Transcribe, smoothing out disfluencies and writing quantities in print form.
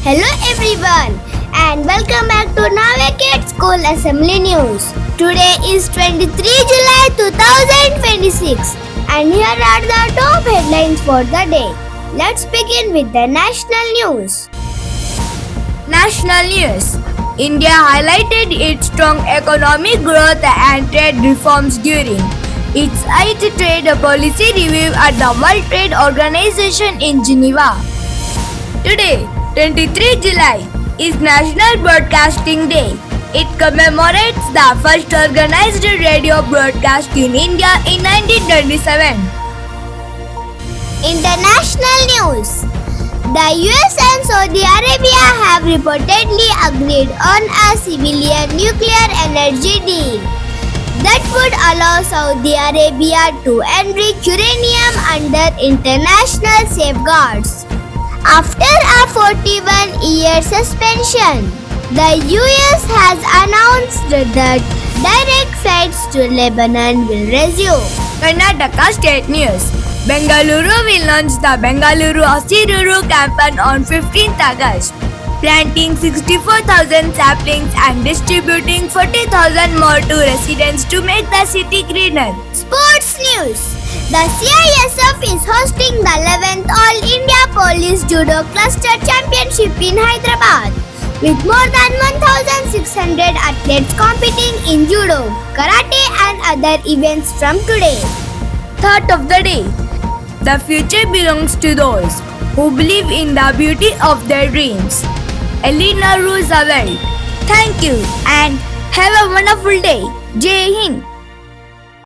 Hello everyone and welcome back to NavYugKids School Assembly News. Today is 23 July 2026 and here are the top headlines for the day. Let's begin with the national news. National news. India highlighted its strong economic growth and trade reforms during its 8th Trade Policy Review at the World Trade Organization in Geneva. Today, 23 July, is National Broadcasting Day. It commemorates the first organized radio broadcast in India in 1927. International news. The US and Saudi Arabia have reportedly agreed on a civilian nuclear energy deal that would allow Saudi Arabia to enrich uranium under international safeguards. After a 41-year suspension, the US has announced that direct flights to Lebanon will resume. Karnataka state news. Bengaluru will launch the Bengaluru Asiruru campaign on 15th August, planting 64,000 saplings and distributing 40,000 more to residents to make the city greener. Sports news. The CISF is hosting the 11th All India Police Judo Cluster Championship in Hyderabad, with more than 1,600 athletes competing in judo, karate and other events from today. Thought of the day. The future belongs to those who believe in the beauty of their dreams. Eleanor Roosevelt. Thank you and have a wonderful day. Jai Hind.